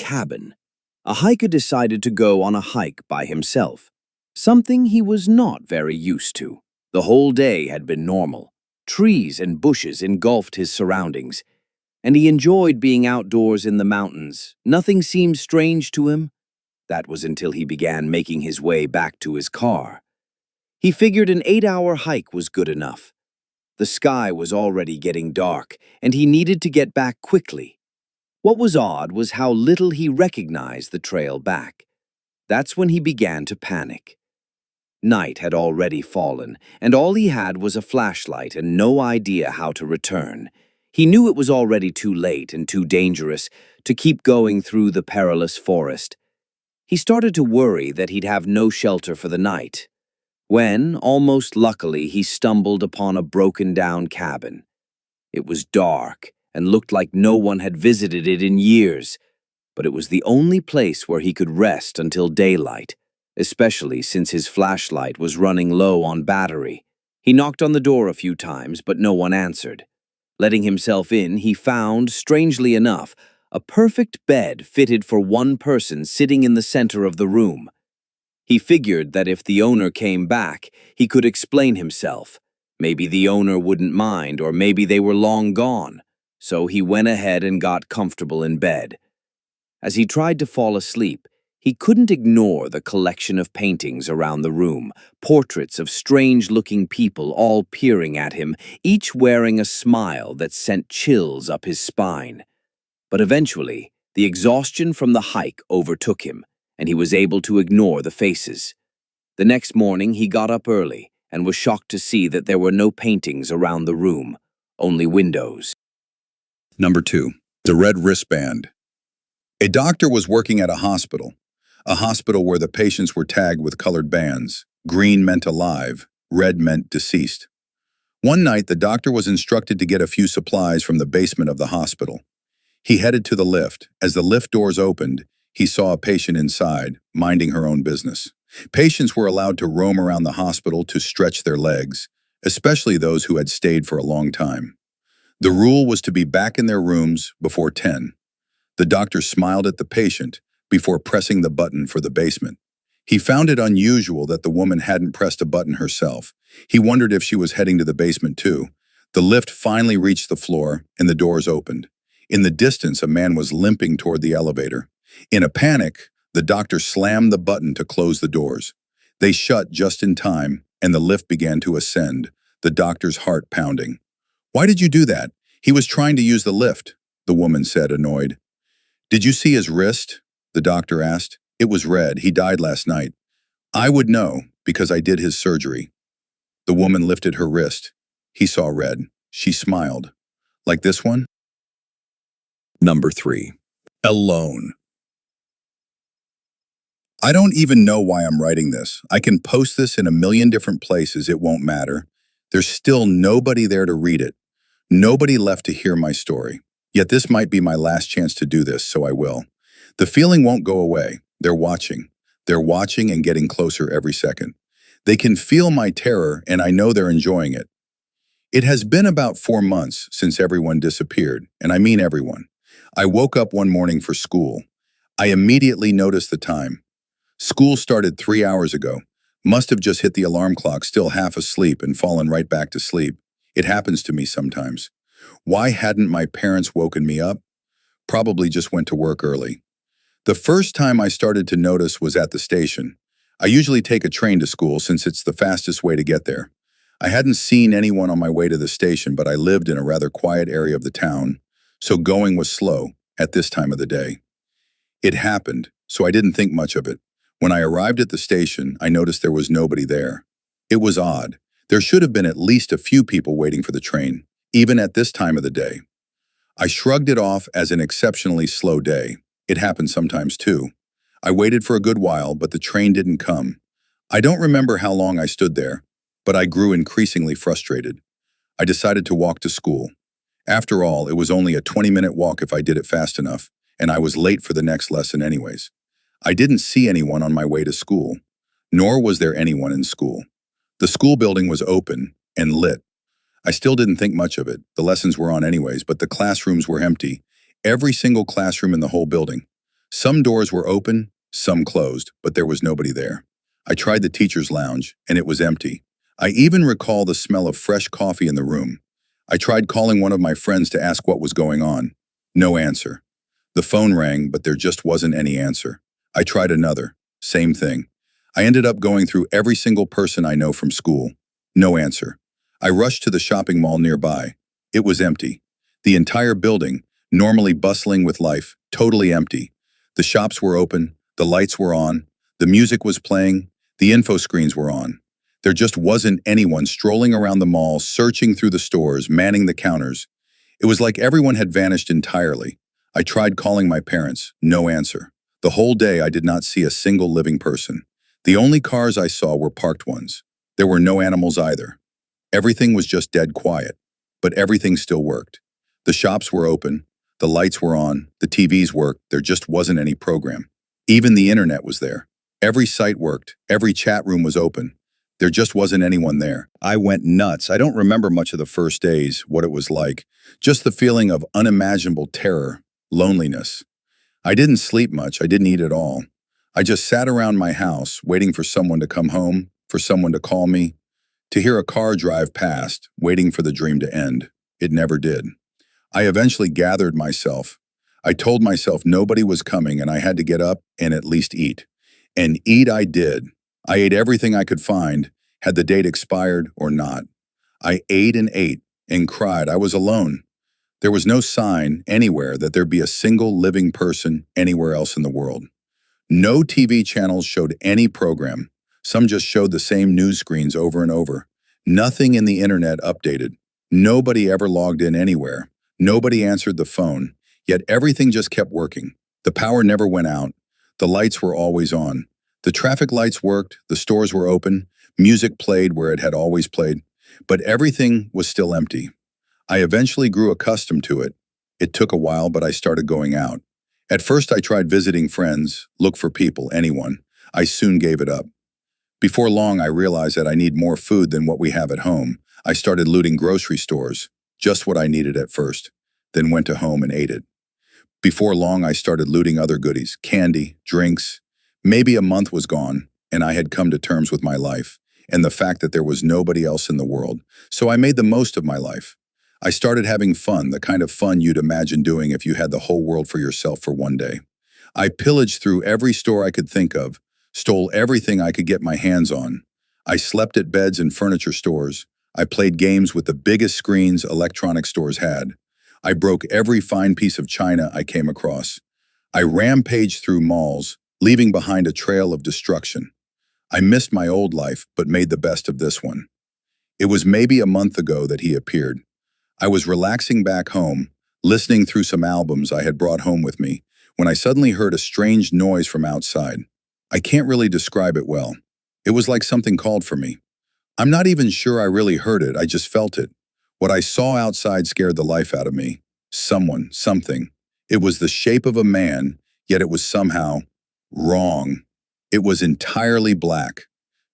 cabin. A hiker decided to go on a hike by himself, something he was not very used to. The whole day had been normal. Trees and bushes engulfed his surroundings, and he enjoyed being outdoors in the mountains. Nothing seemed strange to him. That was until he began making his way back to his car. He figured an 8-hour hike was good enough. The sky was already getting dark, and he needed to get back quickly. What was odd was how little he recognized the trail back. That's when he began to panic. Night had already fallen, and all he had was a flashlight and no idea how to return. He knew it was already too late and too dangerous to keep going through the perilous forest. He started to worry that he'd have no shelter for the night, when, almost luckily, he stumbled upon a broken-down cabin. It was dark and looked like no one had visited it in years, but it was the only place where he could rest until daylight, especially since his flashlight was running low on battery. He knocked on the door a few times, but no one answered. Letting himself in, he found, strangely enough, a perfect bed fitted for one person sitting in the center of the room. He figured that if the owner came back, he could explain himself. Maybe the owner wouldn't mind, or maybe they were long gone. So he went ahead and got comfortable in bed. As he tried to fall asleep, he couldn't ignore the collection of paintings around the room, portraits of strange-looking people all peering at him, each wearing a smile that sent chills up his spine. But eventually, the exhaustion from the hike overtook him, and he was able to ignore the faces. The next morning, he got up early and was shocked to see that there were no paintings around the room, only windows. Number 2. The red wristband. A doctor was working at a hospital where the patients were tagged with colored bands. Green meant alive, red meant deceased. One night, the doctor was instructed to get a few supplies from the basement of the hospital. He headed to the lift. As the lift doors opened, he saw a patient inside, minding her own business. Patients were allowed to roam around the hospital to stretch their legs, especially those who had stayed for a long time. The rule was to be back in their rooms before 10. The doctor smiled at the patient before pressing the button for the basement. He found it unusual that the woman hadn't pressed a button herself. He wondered if she was heading to the basement too. The lift finally reached the floor and the doors opened. In the distance, a man was limping toward the elevator. In a panic, the doctor slammed the button to close the doors. They shut just in time, and the lift began to ascend, the doctor's heart pounding. "Why did you do that? He was trying to use the lift," the woman said, annoyed. "Did you see his wrist?" the doctor asked. "It was red. He died last night." "I would know, because I did his surgery." The woman lifted her wrist. He saw red. She smiled. "Like this one?" Number 3. Alone. I don't even know why I'm writing this. I can post this in a million different places, it won't matter. There's still nobody there to read it. Nobody left to hear my story. Yet this might be my last chance to do this, so I will. The feeling won't go away. They're watching. They're watching and getting closer every second. They can feel my terror, and I know they're enjoying it. It has been about 4 months since everyone disappeared, and I mean everyone. I woke up one morning for school. I immediately noticed the time. School started 3 hours ago. Must have just hit the alarm clock, still half asleep, and fallen right back to sleep. It happens to me sometimes. Why hadn't my parents woken me up? Probably just went to work early. The first time I started to notice was at the station. I usually take a train to school since it's the fastest way to get there. I hadn't seen anyone on my way to the station, but I lived in a rather quiet area of the town, so going was slow at this time of the day. It happened, so I didn't think much of it. When I arrived at the station, I noticed there was nobody there. It was odd. There should have been at least a few people waiting for the train, even at this time of the day. I shrugged it off as an exceptionally slow day. It happened sometimes too. I waited for a good while, but the train didn't come. I don't remember how long I stood there, but I grew increasingly frustrated. I decided to walk to school. After all, it was only a 20-minute walk if I did it fast enough, and I was late for the next lesson anyways. I didn't see anyone on my way to school, nor was there anyone in school. The school building was open and lit. I still didn't think much of it. The lessons were on anyways, but the classrooms were empty. Every single classroom in the whole building. Some doors were open, some closed, but there was nobody there. I tried the teacher's lounge, and it was empty. I even recall the smell of fresh coffee in the room. I tried calling one of my friends to ask what was going on. No answer. The phone rang, but there just wasn't any answer. I tried another. Same thing. I ended up going through every single person I know from school. No answer. I rushed to the shopping mall nearby. It was empty. The entire building, normally bustling with life, totally empty. The shops were open, the lights were on, the music was playing, the info screens were on. There just wasn't anyone strolling around the mall, searching through the stores, manning the counters. It was like everyone had vanished entirely. I tried calling my parents. No answer. The whole day I did not see a single living person. The only cars I saw were parked ones. There were no animals either. Everything was just dead quiet. But everything still worked. The shops were open, the lights were on, the TVs worked, there just wasn't any program. Even the internet was there. Every site worked, every chat room was open. There just wasn't anyone there. I went nuts. I don't remember much of the first days, what it was like. Just the feeling of unimaginable terror, loneliness. I didn't sleep much, I didn't eat at all. I just sat around my house, waiting for someone to come home, for someone to call me, to hear a car drive past, waiting for the dream to end. It never did. I eventually gathered myself. I told myself nobody was coming and I had to get up and at least eat. And eat I did. I ate everything I could find, had the date expired or not. I ate and cried. I was alone. There was no sign anywhere that there'd be a single living person anywhere else in the world. No TV channels showed any program. Some just showed the same news screens over and over. Nothing in the internet updated. Nobody ever logged in anywhere. Nobody answered the phone. Yet everything just kept working. The power never went out. The lights were always on. The traffic lights worked. The stores were open. Music played where it had always played. But everything was still empty. I eventually grew accustomed to it. It took a while, but I started going out. At first, I tried visiting friends, look for people, anyone. I soon gave it up. Before long, I realized that I need more food than what we have at home. I started looting grocery stores, just what I needed at first, then went to home and ate it. Before long, I started looting other goodies, candy, drinks. Maybe a month was gone, and I had come to terms with my life and the fact that there was nobody else in the world. So I made the most of my life. I started having fun, the kind of fun you'd imagine doing if you had the whole world for yourself for one day. I pillaged through every store I could think of, stole everything I could get my hands on. I slept at beds in furniture stores. I played games with the biggest screens electronic stores had. I broke every fine piece of china I came across. I rampaged through malls, leaving behind a trail of destruction. I missed my old life, but made the best of this one. It was maybe a month ago that he appeared. I was relaxing back home, listening through some albums I had brought home with me, when I suddenly heard a strange noise from outside. I can't really describe it well. It was like something called for me. I'm not even sure I really heard it, I just felt it. What I saw outside scared the life out of me. Someone, something. It was the shape of a man, yet it was somehow wrong. It was entirely black.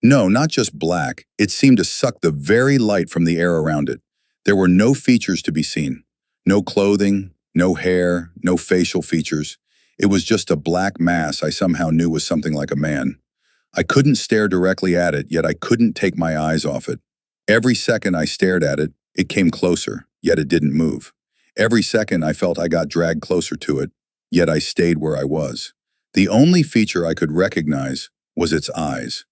No, not just black. It seemed to suck the very light from the air around it. There were no features to be seen. No clothing, no hair, no facial features. It was just a black mass I somehow knew was something like a man. I couldn't stare directly at it, yet I couldn't take my eyes off it. Every second I stared at it, it came closer, yet it didn't move. Every second I felt I got dragged closer to it, yet I stayed where I was. The only feature I could recognize was its eyes.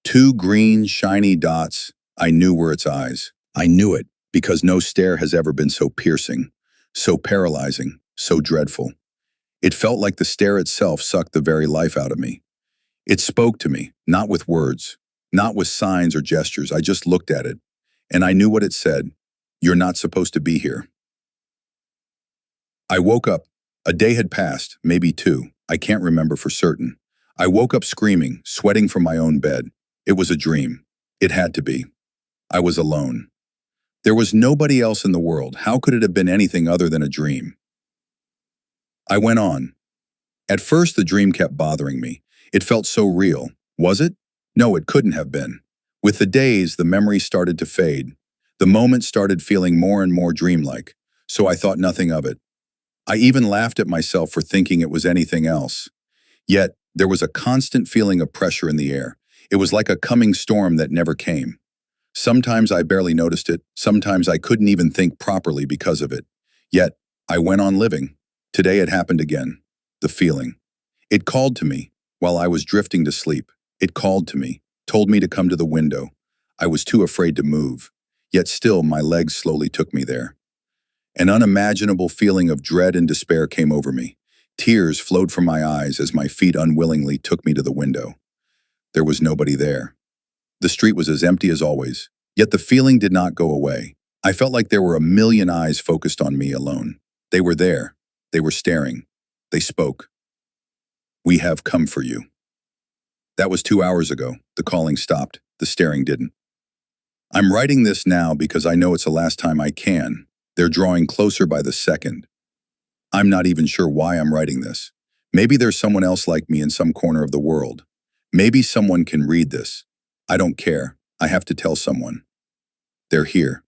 Two green, shiny dots I knew were its eyes. I knew it because no stare has ever been so piercing, so paralyzing, so dreadful. It felt like the stare itself sucked the very life out of me. It spoke to me, not with words, not with signs or gestures. I just looked at it, and I knew what it said. You're not supposed to be here. I woke up. A day had passed, maybe two. I can't remember for certain. I woke up screaming, sweating from my own bed. It was a dream. It had to be. I was alone. There was nobody else in the world. How could it have been anything other than a dream? I went on. At first, the dream kept bothering me. It felt so real. Was it? No, it couldn't have been. With the days, the memory started to fade. The moment started feeling more and more dreamlike, so I thought nothing of it. I even laughed at myself for thinking it was anything else. Yet, there was a constant feeling of pressure in the air. It was like a coming storm that never came. Sometimes I barely noticed it, sometimes I couldn't even think properly because of it. Yet, I went on living. Today it happened again. The feeling. It called to me while I was drifting to sleep. It called to me, told me to come to the window. I was too afraid to move. Yet still, my legs slowly took me there. An unimaginable feeling of dread and despair came over me. Tears flowed from my eyes as my feet unwillingly took me to the window. There was nobody there. The street was as empty as always, yet the feeling did not go away. I felt like there were a million eyes focused on me alone. They were there. They were staring. They spoke. "We have come for you." That was 2 hours ago. The calling stopped. The staring didn't. I'm writing this now because I know it's the last time I can. They're drawing closer by the second. I'm not even sure why I'm writing this. Maybe there's someone else like me in some corner of the world. Maybe someone can read this. I don't care. I have to tell someone. They're here.